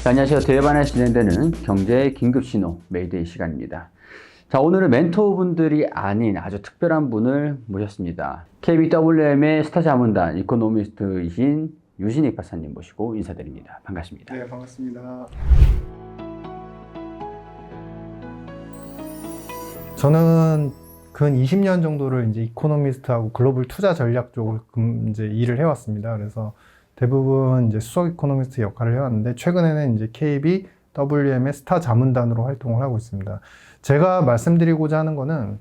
자, 안녕하세요. 대반에 진행되는 경제 긴급신호 메이데이 시간입니다. 자, 오늘은 멘토분들이 아닌 아주 특별한 분을 모셨습니다. KBWM의 스타 자문단 이코노미스트이신 유진익 박사님 모시고 인사드립니다. 반갑습니다. 네, 반갑습니다. 저는 근 20년 정도를 이제 이코노미스트하고 글로벌 투자 전략 쪽을 이제 일을 해왔습니다. 그래서 대부분 이제 수석 이코노미스트 역할을 해왔는데, 최근에는 이제 KBWM의 스타 자문단으로 활동을 하고 있습니다. 제가 말씀드리고자 하는 거는,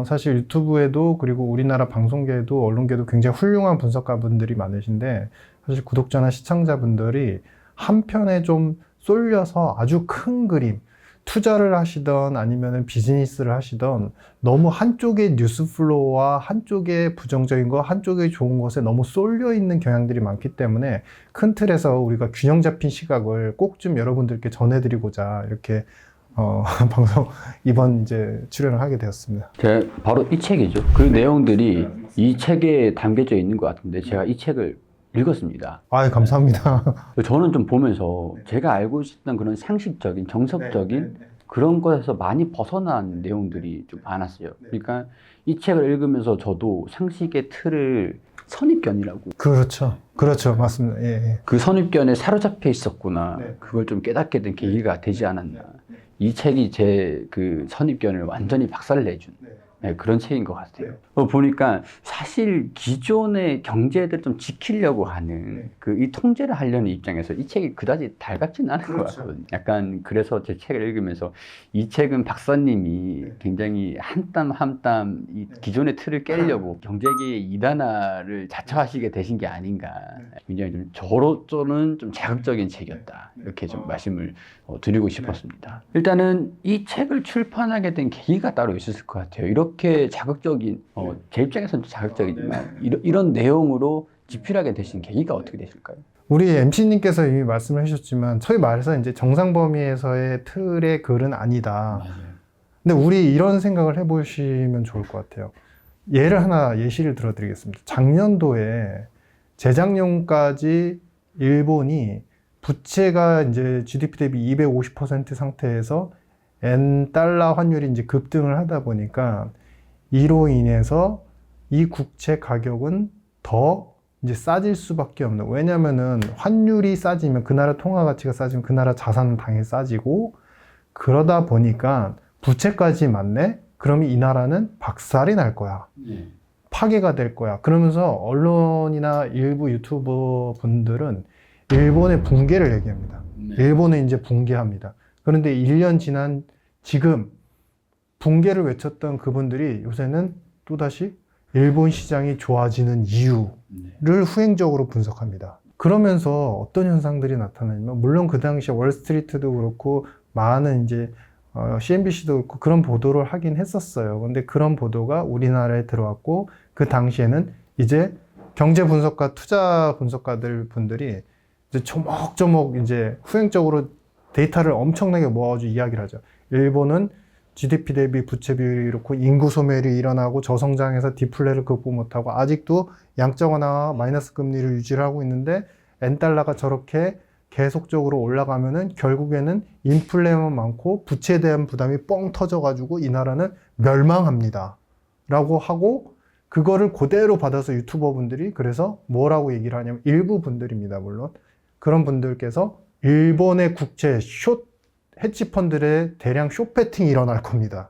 사실 유튜브에도, 그리고 우리나라 방송계에도, 언론계에도 굉장히 훌륭한 분석가분들이 많으신데, 사실 구독자나 시청자분들이 한편에 좀 쏠려서 아주 큰 그림, 투자를 하시던 아니면 비즈니스를 하시던 너무 한쪽의 뉴스 플로우와 한쪽의 부정적인 거, 한쪽의 좋은 것에 너무 쏠려 있는 경향들이 많기 때문에 큰 틀에서 우리가 균형 잡힌 시각을 꼭 좀 여러분들께 전해드리고자 이렇게 방송 이번 이제 출연을 하게 되었습니다. 제가 바로 이 책이죠. 그 내용들이 이 책에 담겨져 있는 것 같은데 제가 이 책을 읽었습니다. 아유, 감사합니다. 저는 좀 보면서 제가 알고 있었던 그런 상식적인, 정석적인 그런 것에서 많이 벗어난 내용들이 좀 많았어요. 그러니까 이 책을 읽으면서 저도 상식의 틀을 선입견이라고. 그렇죠. 맞습니다. 예. 그 선입견에 사로잡혀 있었구나. 그걸 좀 깨닫게 된 계기가 되지 않았나. 이 책이 제 그 선입견을 완전히 박살내준 그런 책인 것 같아요. 보니까 사실 기존의 경제를 좀 지키려고 하는 이 통제를 하려는 입장에서 이 책이 그다지 달갑지는 않은 것 같거든요. 약간 그래서 제 책을 읽으면서 이 책은 박사님이 굉장히 한 땀 한 땀 이 기존의 틀을 깨려고 경제계의 이단화를 자처하시게 되신 게 아닌가. 굉장히 좀 저로서는 좀 자극적인 책이었다. 이렇게 좀 말씀을 드리고 싶었습니다. 일단은 이 책을 출판하게 된 계기가 따로 있었을 것 같아요. 이렇게 자극적인, 제 입장에서는 자극적이지만 이런 내용으로 집필하게 되신 계기가 어떻게 되실까요? 우리 MC님께서 이미 말씀을 하셨지만, 소위 말해서 이제 정상 범위에서의 틀의 글은 아니다. 근데 우리 이런 생각을 해보시면 좋을 것 같아요. 예시를 들어드리겠습니다. 작년도에 재작년까지 일본이 부채가 이제 GDP 대비 250% 상태에서 엔 달러 환율이 이제 급등을 하다 보니까 이로 인해서 이 국채 가격은 더 이제 싸질 수밖에 없는. 왜냐면은 환율이 싸지면 그 나라 통화 가치가 싸지면 그 나라 자산은 당연히 싸지고, 그러다 보니까 부채까지 맞네? 그러면 이 나라는 박살이 날 거야. 파괴가 될 거야. 그러면서 언론이나 일부 유튜버 분들은 일본의 붕괴를 얘기합니다. 일본은 이제 붕괴합니다. 그런데 1년 지난 지금 붕괴를 외쳤던 그분들이 요새는 또다시 일본 시장이 좋아지는 이유를 후행적으로 분석합니다. 그러면서 어떤 현상들이 나타나냐면, 물론 그 당시에 월스트리트도 그렇고 많은 이제 CNBC도 그렇고 그런 보도를 하긴 했었어요. 근데 그런 보도가 우리나라에 들어왔고, 그 당시에는 이제 경제 분석가, 투자 분석가들 분들이 이제 조목조목 이제 후행적으로 데이터를 엄청나게 모아가지고 이야기를 하죠. 일본은 GDP 대비 부채 비율이 이렇고 인구 소멸이 일어나고 저성장에서 디플레를 극복 못하고 아직도 양적 완화와 마이너스 금리를 유지를 하고 있는데, 엔달러가 저렇게 계속적으로 올라가면은 결국에는 인플레만 많고 부채에 대한 부담이 뻥 터져가지고 이 나라는 멸망합니다. 라고 하고, 그거를 그대로 받아서 유튜버 분들이 그래서 뭐라고 얘기를 하냐면, 일부 분들입니다. 물론. 그런 분들께서 일본의 국채 헤지펀드의 대량 숏배팅이 일어날 겁니다.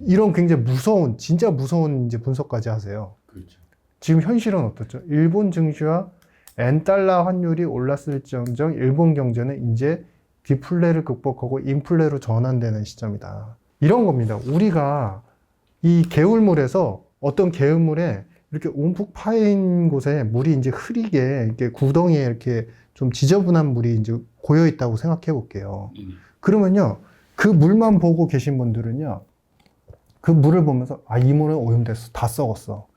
이런 굉장히 무서운, 진짜 무서운 이제 분석까지 하세요. 그렇죠. 지금 현실은 어떻죠? 일본 증시와 엔달러 환율이 올랐을정정 일본 경제는 이제 디플레를 극복하고 인플레로 전환되는 시점이다. 이런 겁니다. 우리가 이 개울물에서 어떤 개울물에 이렇게 움푹 파인 곳에 물이 이제 흐리게 이렇게 구덩이에 이렇게 좀 지저분한 물이 이제 고여 있다고 생각해 볼게요. 그러면요, 그 물만 보고 계신 분들은요, 그 물을 보면서 이 물은 오염됐어, 다 썩었어.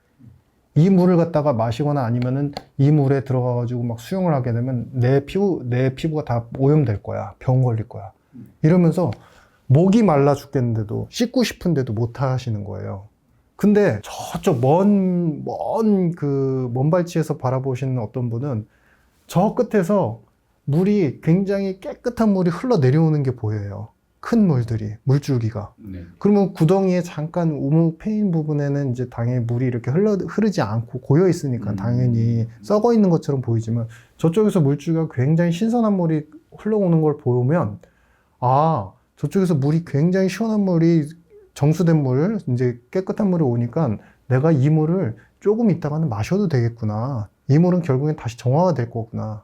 이 물을 갖다가 마시거나 아니면은 이 물에 들어가가지고 막 수영을 하게 되면 내 피부가 다 오염될 거야, 병 걸릴 거야. 이러면서 목이 말라 죽겠는데도 씻고 싶은데도 못 하시는 거예요. 근데 저쪽 먼 발치에서 바라보시는 어떤 분은 저 끝에서 물이 굉장히 깨끗한 물이 흘러내려오는 게 보여요. 큰 물들이, 물줄기가. 네. 그러면 구덩이에 잠깐 우무 패인 부분에는 이제 당연히 물이 이렇게 흐르지 않고 고여 있으니까 당연히 썩어 있는 것처럼 보이지만 저쪽에서 물줄기가 굉장히 신선한 물이 흘러오는 걸 보면 아, 저쪽에서 물이 굉장히 시원한 물이 정수된 물, 이제 깨끗한 물이 오니까 내가 이 물을 조금 있다가는 마셔도 되겠구나. 이 물은 결국엔 다시 정화가 될 거구나.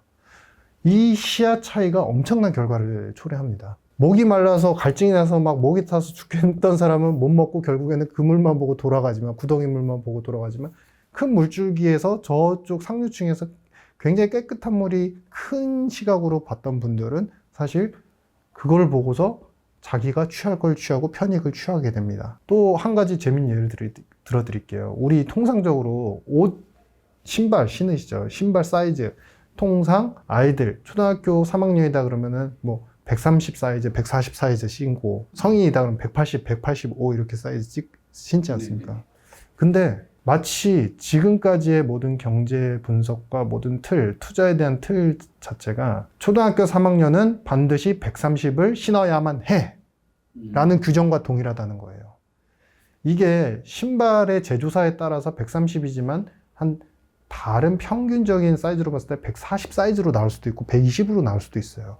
이 시야 차이가 엄청난 결과를 초래합니다. 목이 말라서 갈증이 나서 막 목이 타서 죽겠던 사람은 못 먹고 결국에는 그 물만 보고 돌아가지만, 구덩이 물만 보고 돌아가지만, 큰 물줄기에서 저쪽 상류층에서 굉장히 깨끗한 물이 큰 시각으로 봤던 분들은 사실 그걸 보고서 자기가 취할 걸 취하고 편익을 취하게 됩니다. 또 한 가지 재밌는 예를 들어드릴게요. 우리 통상적으로 옷, 신발 신으시죠. 신발 사이즈. 통상 아이들 초등학교 3학년이다 그러면은 뭐 130 사이즈, 140 사이즈 신고, 성인이다 그러면 180, 185 이렇게 사이즈 신지 않습니까? 근데 마치 지금까지의 모든 경제 분석과 모든 틀, 투자에 대한 틀 자체가 초등학교 3학년은 반드시 130을 신어야만 해 라는 규정과 동일하다는 거예요. 이게 신발의 제조사에 따라서 130이지만 한 다른 평균적인 사이즈로 봤을 때 140 사이즈로 나올 수도 있고 120으로 나올 수도 있어요.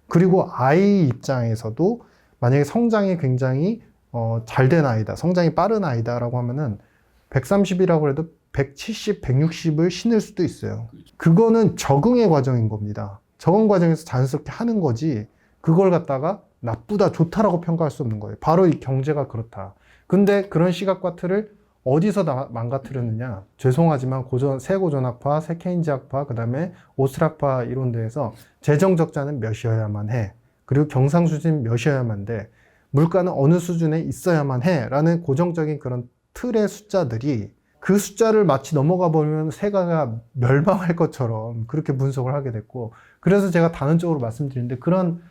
그리고 아이 입장에서도 만약에 성장이 굉장히 잘 된 아이다, 성장이 빠른 아이다라고 하면은 130이라고 해도 170, 160을 신을 수도 있어요. 그거는 적응의 과정인 겁니다. 적응 과정에서 자연스럽게 하는 거지 그걸 갖다가 나쁘다, 좋다라고 평가할 수 없는 거예요. 바로 이 경제가 그렇다. 근데 그런 시각과 틀을 어디서 망가뜨렸느냐? 죄송하지만 세고전학파, 세케인즈학파, 그 다음에 오스트락파 이론대에서 재정적자는 몇이어야만 해. 그리고 경상수진 몇이어야만 돼. 물가는 어느 수준에 있어야만 해. 라는 고정적인 그런 틀의 숫자들이 그 숫자를 마치 넘어가 버리면 세가가 멸망할 것처럼 그렇게 분석을 하게 됐고, 그래서 제가 단언적으로 말씀드리는데 그런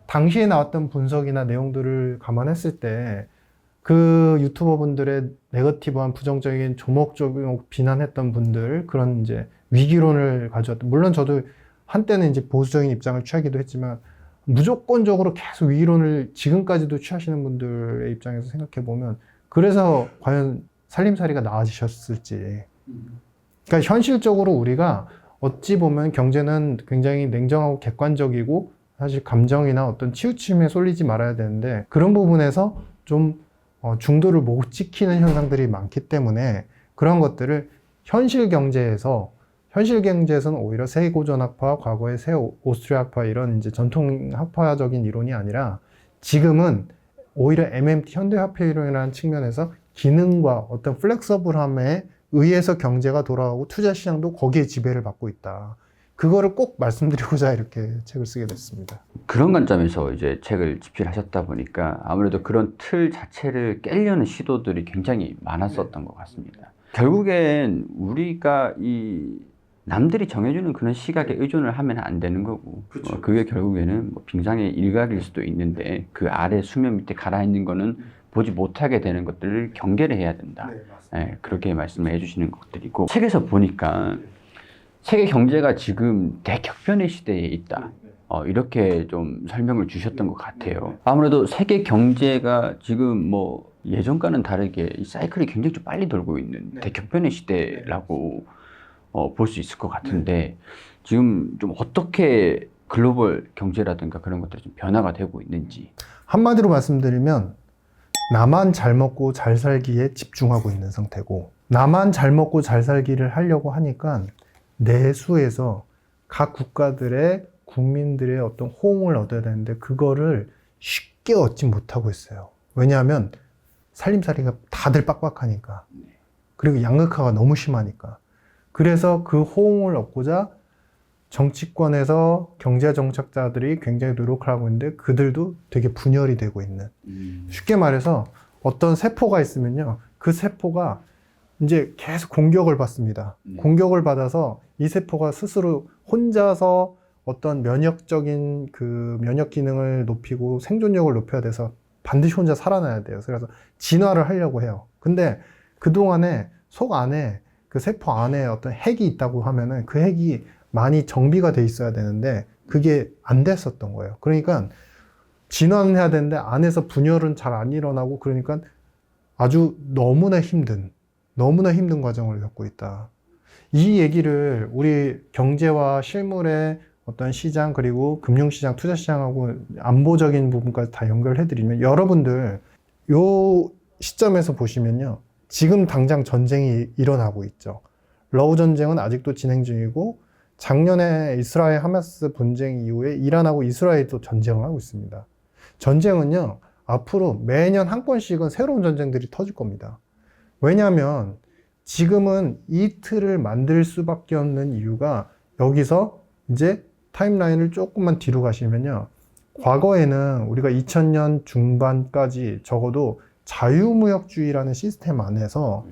당시에 나왔던 분석이나 내용들을 감안했을 때 그 유튜버 분들의 네거티브한 부정적인 조목조목 비난했던 분들, 그런 이제 위기론을 가져왔던, 물론 저도 한때는 이제 보수적인 입장을 취하기도 했지만 무조건적으로 계속 위기론을 지금까지도 취하시는 분들의 입장에서 생각해 보면 그래서 과연 살림살이가 나아지셨을지. 그러니까 현실적으로 우리가 어찌 보면 경제는 굉장히 냉정하고 객관적이고 사실 감정이나 어떤 치우침에 쏠리지 말아야 되는데 그런 부분에서 좀 중도를 못 지키는 현상들이 많기 때문에 그런 것들을 현실 경제에서는 오히려 세고전학파, 과거의 오스트리아학파 이런 이제 전통 학파적인 이론이 아니라 지금은 오히려 MMT 현대화폐 이론이라는 측면에서 기능과 어떤 플렉서블함에 의해서 경제가 돌아가고 투자 시장도 거기에 지배를 받고 있다. 그거를 꼭 말씀드리고자 이렇게 책을 쓰게 됐습니다. 그런 관점에서 이제 책을 집필하셨다 보니까 아무래도 그런 틀 자체를 깨려는 시도들이 굉장히 많았었던 것 같습니다. 결국엔 우리가 이 남들이 정해주는 그런 시각에 의존을 하면 안 되는 거고, 그게 결국에는 뭐 빙상의 일각일 수도 있는데 그 아래 수면 밑에 가라앉는 거는 보지 못하게 되는 것들을 경계를 해야 된다. 네, 그렇게 말씀을 해주시는 것들이고, 책에서 보니까 세계 경제가 지금 대격변의 시대에 있다. 이렇게 좀 설명을 주셨던 것 같아요. 아무래도 세계 경제가 지금 뭐 예전과는 다르게 이 사이클이 굉장히 좀 빨리 돌고 있는 대격변의 시대라고 볼 수 있을 것 같은데 지금 좀 어떻게 글로벌 경제라든가 그런 것들이 좀 변화가 되고 있는지. 한마디로 말씀드리면 나만 잘 먹고 잘 살기에 집중하고 있는 상태고, 나만 잘 먹고 잘 살기를 하려고 하니까 내수에서 각 국가들의 국민들의 어떤 호응을 얻어야 되는데 그거를 쉽게 얻지 못하고 있어요. 왜냐하면 살림살이가 다들 빡빡하니까, 그리고 양극화가 너무 심하니까. 그래서 그 호응을 얻고자 정치권에서 경제정책자들이 굉장히 노력을 하고 있는데 그들도 되게 분열이 되고 있는. 쉽게 말해서 어떤 세포가 있으면요, 그 세포가 이제 계속 공격을 받습니다. 공격을 받아서 이 세포가 스스로 혼자서 어떤 면역적인 그 면역 기능을 높이고 생존력을 높여야 돼서 반드시 혼자 살아나야 돼요. 그래서 진화를 하려고 해요. 근데 그동안에 속 안에 그 세포 안에 어떤 핵이 있다고 하면은 그 핵이 많이 정비가 돼 있어야 되는데 그게 안 됐었던 거예요. 그러니까 진화는 해야 되는데 안에서 분열은 잘 안 일어나고 그러니까 아주 너무나 힘든 과정을 겪고 있다. 이 얘기를 우리 경제와 실물의 어떤 시장 그리고 금융시장, 투자시장하고 안보적인 부분까지 다 연결해드리면 여러분들 요 시점에서 보시면요. 지금 당장 전쟁이 일어나고 있죠. 러우 전쟁은 아직도 진행 중이고 작년에 이스라엘 하마스 분쟁 이후에 이란하고 이스라엘도 전쟁을 하고 있습니다. 전쟁은요. 앞으로 매년 한 건씩은 새로운 전쟁들이 터질 겁니다. 왜냐하면 지금은 이 틀을 만들 수밖에 없는 이유가 여기서 이제 타임라인을 조금만 뒤로 가시면요. 과거에는 우리가 2000년 중반까지 적어도 자유무역주의라는 시스템 안에서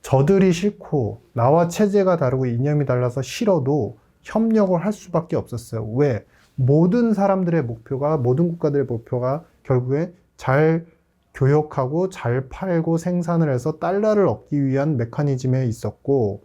저들이 싫고 나와 체제가 다르고 이념이 달라서 싫어도 협력을 할 수밖에 없었어요. 왜? 모든 사람들의 목표가, 모든 국가들의 목표가 결국에 잘 교역하고 잘 팔고 생산을 해서 달러를 얻기 위한 메커니즘에 있었고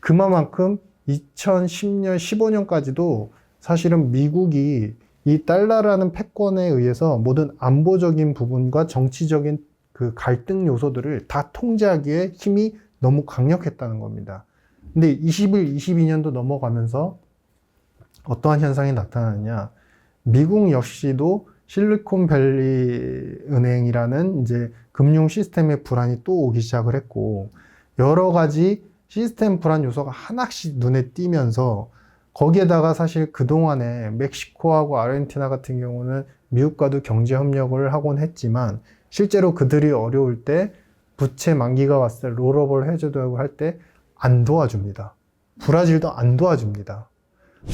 그만큼 2010년, 15년까지도 사실은 미국이 이 달러라는 패권에 의해서 모든 안보적인 부분과 정치적인 그 갈등 요소들을 다 통제하기에 힘이 너무 강력했다는 겁니다. 근데 21, 22년도 넘어가면서 어떠한 현상이 나타나느냐. 미국 역시도 실리콘밸리 은행이라는 이제 금융 시스템의 불안이 또 오기 시작을 했고 여러 가지 시스템 불안 요소가 하나씩 눈에 띄면서 거기에다가 사실 그동안에 멕시코하고 아르헨티나 같은 경우는 미국과도 경제 협력을 하곤 했지만 실제로 그들이 어려울 때 부채 만기가 왔을 때 롤업을 해줘도 할 때 안 도와줍니다. 브라질도 안 도와줍니다.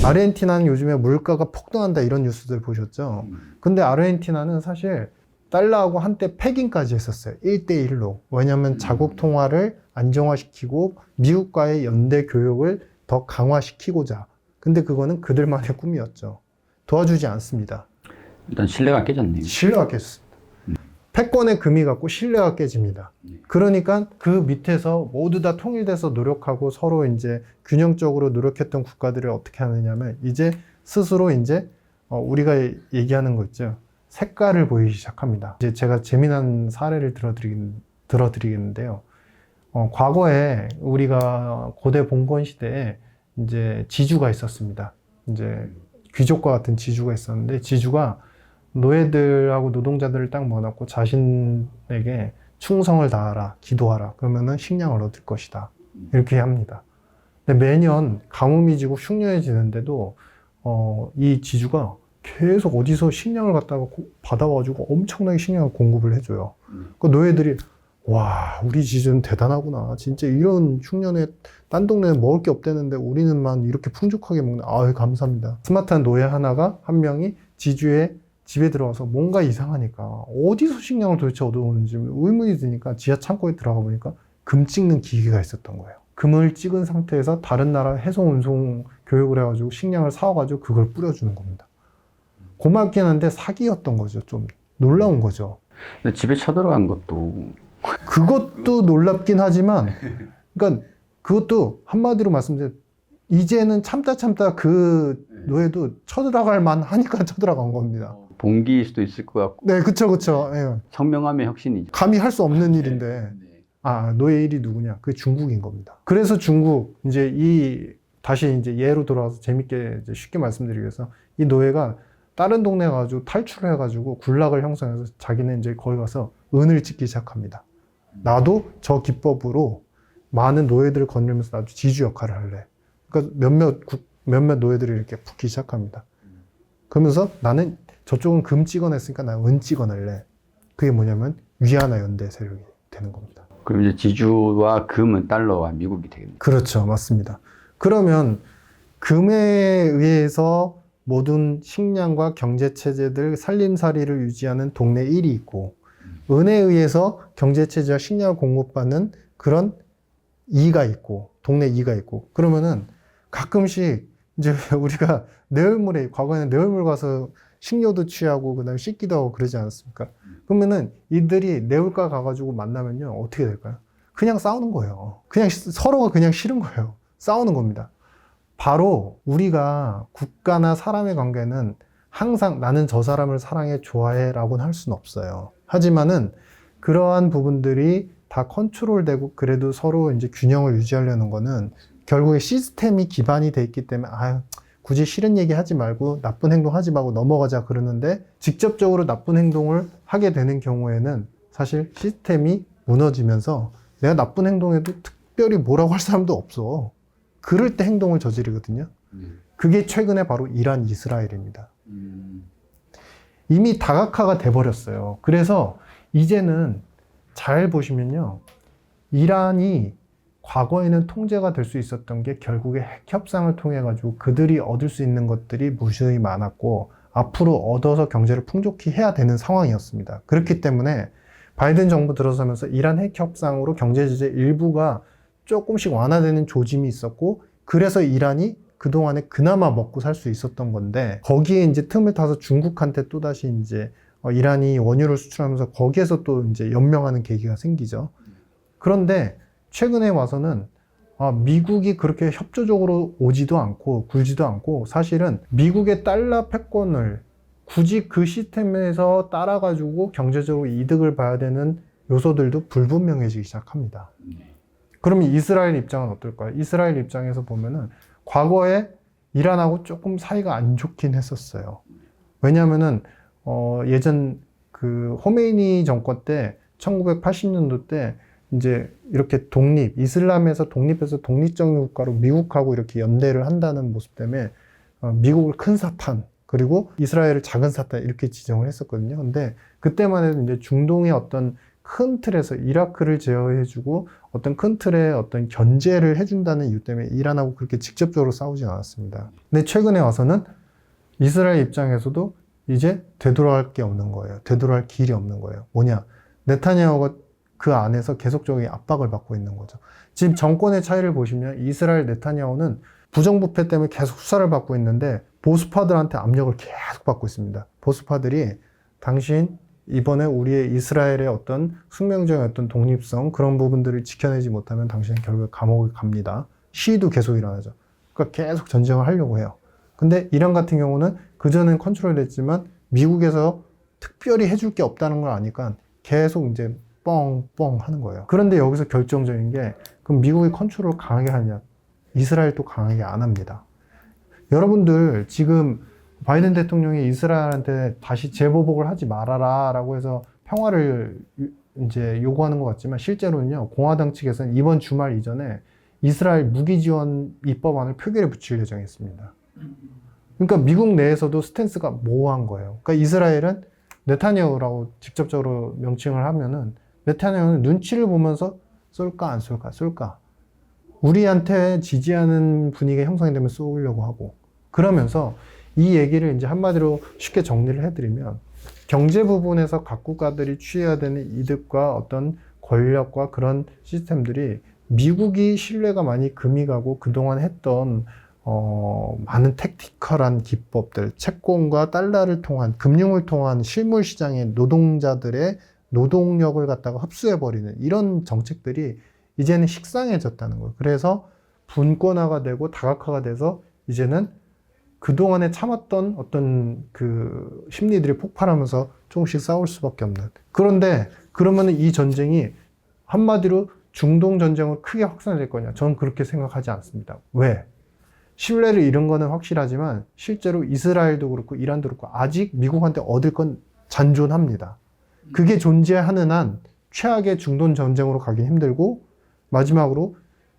아르헨티나는 요즘에 물가가 폭등한다 이런 뉴스들 보셨죠? 근데 아르헨티나는 사실 달러하고 한때 패깅까지 했었어요. 1대1로. 왜냐하면 자국 통화를 안정화시키고 미국과의 연대 교역을 더 강화시키고자. 근데 그거는 그들만의 꿈이었죠. 도와주지 않습니다. 일단 신뢰가 깨졌네요. 신뢰가 깼습니다. 패권의 금이 갖고 신뢰가 깨집니다. 그러니까 그 밑에서 모두 다 통일돼서 노력하고 서로 이제 균형적으로 노력했던 국가들을 어떻게 하느냐면 이제 스스로 이제 우리가 얘기하는 거 있죠. 색깔을 보이기 시작합니다. 이제 제가 재미난 사례를 들어드리겠는데요. 과거에 우리가 고대 봉건 시대에 이제 지주가 있었습니다. 이제 귀족과 같은 지주가 있었는데 지주가 노예들하고 노동자들을 딱 모아놓고 자신에게 충성을 다하라, 기도하라. 그러면은 식량을 얻을 것이다. 이렇게 합니다. 근데 매년 가뭄이 지고 흉년해지는데도 이 지주가 계속 어디서 식량을 갖다가 받아와가지고 엄청나게 식량을 공급을 해줘요. 그 노예들이 와, 우리 지주는 대단하구나. 진짜 이런 흉년에 딴 동네는 먹을 게 없대는데 우리는만 이렇게 풍족하게 먹네. 아유, 감사합니다. 스마트한 노예 하나가 한 명이 지주의 집에 들어와서 뭔가 이상하니까 어디서 식량을 도대체 얻어오는지 의문이 드니까 지하 창고에 들어가 보니까 금 찍는 기계가 있었던 거예요. 금을 찍은 상태에서 다른 나라 해송 운송 교육을 해가지고 식량을 사와가지고 그걸 뿌려주는 겁니다. 고맙긴 한데 사기였던 거죠. 좀 놀라운 거죠. 근데 집에 쳐들어간 것도 그것도 놀랍긴 하지만 그러니까 그것도 한마디로 말씀드리면 이제는 참다 그 노예도 쳐들어갈 만하니까 쳐들어간 겁니다. 봉기일 수도 있을 것 같고. 네, 그쵸. 예. 청명함의 혁신이죠. 감히 할 수 없는 일인데. 아, 노예 일이 누구냐? 그게 중국인 겁니다. 그래서 중국, 다시 이제 예로 돌아와서 재밌게 이제 쉽게 말씀드리기 위해서 이 노예가 다른 동네 가가지고 탈출을 해가지고 군락을 형성해서 자기는 이제 거기 가서 은을 찍기 시작합니다. 나도 저 기법으로 많은 노예들을 건들면서 나도 지주 역할을 할래. 그러니까 몇몇 노예들이 이렇게 붙기 시작합니다. 그러면서 나는 저쪽은 금 찍어냈으니까 나 은 찍어낼래. 그게 뭐냐면 위안화 연대 세력이 되는 겁니다. 그럼 이제 지주와 금은 달러와 미국이 되겠네요. 그렇죠. 맞습니다. 그러면 금에 의해서 모든 식량과 경제체제들 살림살이를 유지하는 동네 1이 있고 은에 의해서 경제체제와 식량을 공급받는 그런 2가 있고 동네 2가 있고 그러면은 가끔씩 이제 우리가 내월물에 과거에는 내월물 가서 식료도 취하고 그다음에 씻기도 하고 그러지 않았습니까? 그러면은 이들이 내월가 가가지고 만나면요 어떻게 될까요? 그냥 싸우는 거예요. 그냥 서로가 그냥 싫은 거예요. 싸우는 겁니다. 바로 우리가 국가나 사람의 관계는 항상 나는 저 사람을 사랑해 좋아해 라고는 할 수는 없어요. 하지만은 그러한 부분들이 다 컨트롤되고 그래도 서로 이제 균형을 유지하려는 거는 결국에 시스템이 기반이 돼 있기 때문에 굳이 싫은 얘기 하지 말고 나쁜 행동 하지 말고 넘어가자 그러는데 직접적으로 나쁜 행동을 하게 되는 경우에는 사실 시스템이 무너지면서 내가 나쁜 행동해도 특별히 뭐라고 할 사람도 없어. 그럴 때 행동을 저지르거든요. 그게 최근에 바로 이란 이스라엘입니다. 이미 다각화가 돼버렸어요. 그래서 이제는 잘 보시면요. 이란이 과거에는 통제가 될 수 있었던 게 결국에 핵 협상을 통해 가지고 그들이 얻을 수 있는 것들이 무수히 많았고 앞으로 얻어서 경제를 풍족히 해야 되는 상황이었습니다. 그렇기 때문에 바이든 정부 들어서면서 이란 핵 협상으로 경제 제재 일부가 조금씩 완화되는 조짐이 있었고 그래서 이란이 그동안에 그나마 먹고 살 수 있었던 건데 거기에 이제 틈을 타서 중국한테 또다시 이제 이란이 원유를 수출하면서 거기에서 또 이제 연명하는 계기가 생기죠. 그런데 최근에 와서는 미국이 그렇게 협조적으로 오지도 않고 굴지도 않고 사실은 미국의 달러 패권을 굳이 그 시스템에서 따라가지고 경제적으로 이득을 봐야 되는 요소들도 불분명해지기 시작합니다. 그러면 이스라엘 입장은 어떨까요? 이스라엘 입장에서 보면은 과거에 이란하고 조금 사이가 안 좋긴 했었어요. 왜냐하면은 예전 그 호메이니 정권 때 1980년도 때 이제 이렇게 이슬람에서 독립해서 독립적인 국가로 미국하고 이렇게 연대를 한다는 모습 때문에 미국을 큰 사탄 그리고 이스라엘을 작은 사탄 이렇게 지정을 했었거든요. 근데 그때만 해도 이제 중동의 어떤 큰 틀에서 이라크를 제어해주고 어떤 큰 틀의 어떤 견제를 해준다는 이유 때문에 이란하고 그렇게 직접적으로 싸우진 않았습니다. 근데 최근에 와서는 이스라엘 입장에서도 이제 되돌아갈 게 없는 거예요. 되돌아갈 길이 없는 거예요. 뭐냐? 네타냐후가 그 안에서 계속적인 압박을 받고 있는 거죠. 지금 정권의 차이를 보시면 이스라엘 네타냐후는 부정부패 때문에 계속 수사를 받고 있는데 보수파들한테 압력을 계속 받고 있습니다. 보수파들이 당신 이번에 우리의 이스라엘의 어떤 숙명적인 어떤 독립성 그런 부분들을 지켜내지 못하면 당신은 결국에 감옥에 갑니다. 시위도 계속 일어나죠. 그러니까 계속 전쟁을 하려고 해요. 근데 이란 같은 경우는 그전엔 컨트롤됐지만 미국에서 특별히 해줄 게 없다는 걸 아니까 계속 이제 뻥뻥 하는 거예요. 그런데 여기서 결정적인 게 그럼 미국이 컨트롤을 강하게 하냐? 이스라엘도 강하게 안 합니다. 여러분들 지금 바이든 대통령이 이스라엘한테 다시 재보복을 하지 말아라 라고 해서 평화를 이제 요구하는 것 같지만 실제로는요, 공화당 측에서는 이번 주말 이전에 이스라엘 무기 지원 입법안을 표결에 붙일 예정이었습니다. 그러니까 미국 내에서도 스탠스가 모호한 거예요. 그러니까 이스라엘은 네타냐후라고 직접적으로 명칭을 하면은 네타냐후는 눈치를 보면서 쏠까 안 쏠까 쏠까 우리한테 지지하는 분위기가 형성이 되면 쏘려고 하고 그러면서 이 얘기를 이제 한마디로 쉽게 정리를 해드리면 경제 부분에서 각 국가들이 취해야 되는 이득과 어떤 권력과 그런 시스템들이 미국이 신뢰가 많이 금이 가고 그동안 했던 많은 택티컬한 기법들, 채권과 달러를 통한 금융을 통한 실물 시장의 노동자들의 노동력을 갖다가 흡수해버리는 이런 정책들이 이제는 식상해졌다는 거예요. 그래서 분권화가 되고 다각화가 돼서 이제는 그동안에 참았던 어떤 그 심리들이 폭발하면서 조금씩 싸울 수밖에 없는. 그런데 그러면 이 전쟁이 한마디로 중동 전쟁으로 크게 확산될 거냐? 저는 그렇게 생각하지 않습니다. 왜? 신뢰를 잃은 거는 확실하지만 실제로 이스라엘도 그렇고 이란도 그렇고 아직 미국한테 얻을 건 잔존합니다. 그게 존재하는 한 최악의 중동 전쟁으로 가기 힘들고 마지막으로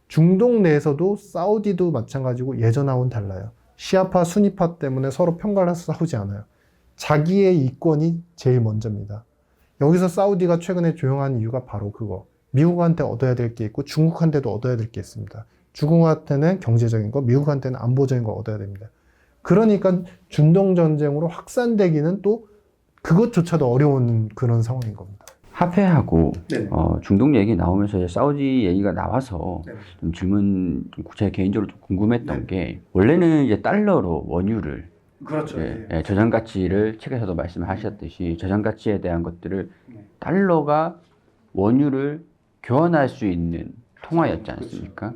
중동 내에서도 사우디도 마찬가지고 예전하고는 달라요. 시아파, 수니파 때문에 서로 편갈라서 싸우지 않아요. 자기의 이권이 제일 먼저입니다. 여기서 사우디가 최근에 조용한 이유가 바로 그거. 미국한테 얻어야 될 게 있고 중국한테도 얻어야 될 게 있습니다. 중국한테는 경제적인 거, 미국한테는 안보적인 거 얻어야 됩니다. 그러니까 중동 전쟁으로 확산되기는 또 그것조차도 어려운 그런 상황인 겁니다. 화폐하고 중동 얘기 나오면서 이제 사우디 얘기가 나와서 네. 좀 질문 좀 제가 개인적으로 좀 궁금했던 게 원래는 이제 달러로 원유를 그렇죠. 저장 가치를 책에서도 말씀하셨듯이 저장 가치에 대한 것들을 달러가 원유를 교환할 수 있는 통화였지 않습니까?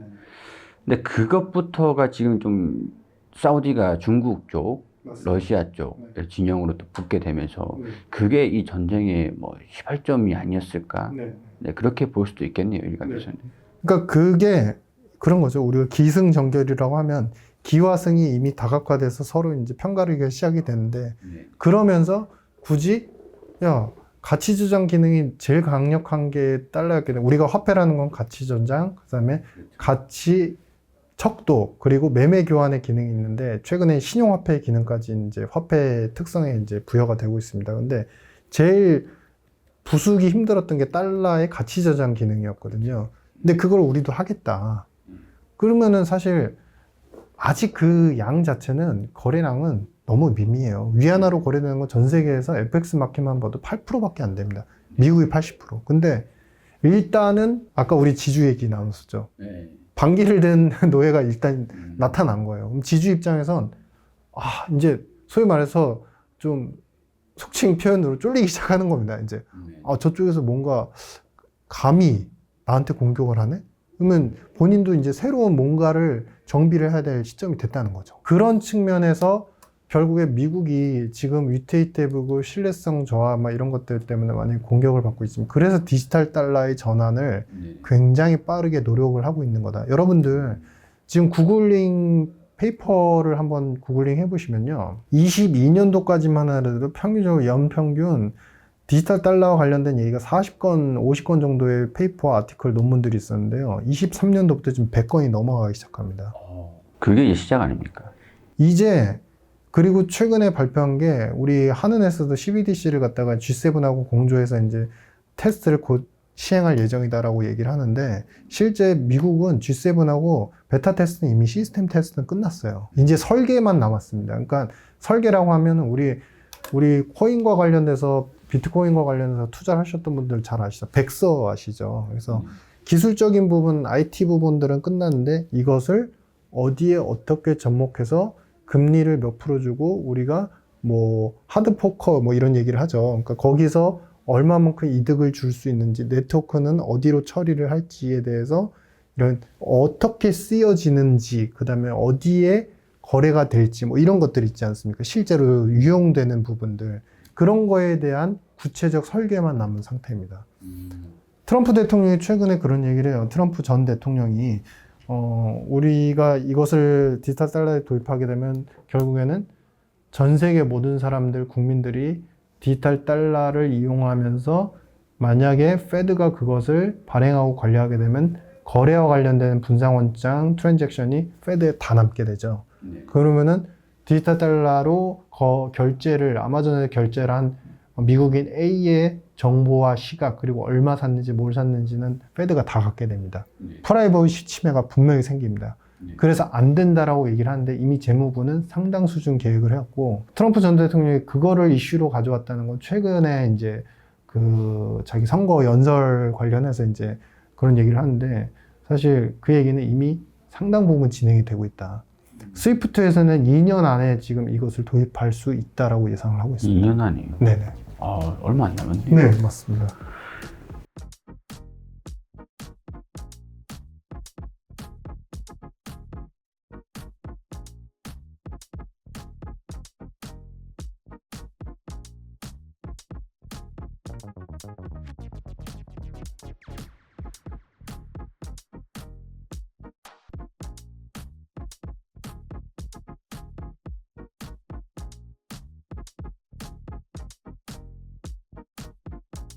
근데 그것부터가 지금 좀 사우디가 중국 쪽, 맞습니다. 러시아 쪽 네. 진영으로 또 붙게 되면서 네. 그게 이 전쟁의 뭐 시발점이 아니었을까? 네. 네, 그렇게 볼 수도 있겠네요, 일각 네. 교수님. 그러니까 그게 그런 거죠. 우리가 기승전결이라고 하면 기와 승이 이미 다각화돼서 서로 이제 편가르기가 시작이 되는데 네. 그러면서 굳이 야 가치 조장 기능이 제일 강력한 게 달러였기 때문에 우리가 화폐라는 건 가치 전장, 그다음에 가치 척도 그리고 매매 교환의 기능이 있는데 최근에 신용화폐 기능까지 이제 화폐 특성에 이제 부여가 되고 있습니다. 근데 제일 부수기 힘들었던 게 달러의 가치 저장 기능이었거든요. 근데 그걸 우리도 하겠다. 그러면은 사실 아직 그 양 자체는 거래량은 너무 미미해요. 위안화로 거래되는 건 전 세계에서 FX 마켓만 봐도 8%밖에 안 됩니다. 미국이 80%. 근데 일단은 아까 우리 지주 얘기 나눴었죠. 네. 반기를 든 노예가 일단 나타난 거예요. 그럼 지주 입장에선 이제 소위 말해서 좀 속칭 표현으로 쫄리기 시작하는 겁니다. 이제 저쪽에서 뭔가 감히 나한테 공격을 하네? 그러면 본인도 이제 새로운 뭔가를 정비를 해야 될 시점이 됐다는 거죠. 그런 측면에서 결국에 미국이 지금 위태위태 보고 신뢰성 저하 막 이런 것들 때문에 많이 공격을 받고 있습니다. 그래서 디지털 달러의 전환을 굉장히 빠르게 노력을 하고 있는 거다. 여러분들 지금 구글링 페이퍼를 한번 구글링 해보시면요. 22년도까지만 하더라도 평균적으로 연평균 디지털 달러와 관련된 얘기가 40건, 50건 정도의 페이퍼, 아티클, 논문들이 있었는데요. 23년도부터 지금 100건이 넘어가기 시작합니다. 그게 이제 시작 아닙니까? 이제 그리고 최근에 발표한 게 우리 한은에서도 CBDC를 갖다가 G7하고 공조해서 이제 테스트를 곧 시행할 예정이다라고 얘기를 하는데 실제 미국은 G7하고 베타 테스트는 이미 시스템 테스트는 끝났어요. 이제 설계만 남았습니다. 그러니까 설계라고 하면 우리 코인과 관련돼서 비트코인과 관련해서 투자를 하셨던 분들 잘 아시죠? 백서 아시죠? 그래서 기술적인 부분, IT 부분들은 끝났는데 이것을 어디에 어떻게 접목해서 금리를 몇 프로 주고 우리가 뭐 하드포커 뭐 이런 얘기를 하죠. 그러니까 거기서 얼마만큼 이득을 줄 수 있는지, 네트워크는 어디로 처리를 할지에 대해서 이런 어떻게 쓰여지는지, 그 다음에 어디에 거래가 될지 뭐 이런 것들 있지 않습니까? 실제로 유용되는 부분들. 그런 거에 대한 구체적 설계만 남은 상태입니다. 트럼프 대통령이 최근에 그런 얘기를 해요. 트럼프 전 대통령이 우리가 이것을 디지털 달러에 도입하게 되면 결국에는 전 세계 모든 사람들, 국민들이 디지털 달러를 이용하면서 만약에 페드가 그것을 발행하고 관리하게 되면 거래와 관련된 분상원장, 트랜잭션이 페드에 다 남게 되죠. 그러면은 디지털 달러로 결제를, 아마존에 결제를 한 미국인 A의 정보와 시각, 그리고 얼마 샀는지 뭘 샀는지는 페드가 다 갖게 됩니다. 프라이버시 침해가 분명히 생깁니다. 그래서 안 된다라고 얘기를 하는데 이미 재무부는 상당 수준 계획을 해왔고 트럼프 전 대통령이 그거를 이슈로 가져왔다는 건 최근에 이제 그 자기 선거 연설 관련해서 이제 그런 얘기를 하는데 사실 그 얘기는 이미 상당 부분 진행이 되고 있다. 스위프트에서는 2년 안에 지금 이것을 도입할 수 있다라고 예상을 하고 있습니다. 2년 안이에요? 네네. 얼마 안 남았네요. 네, 맞습니다.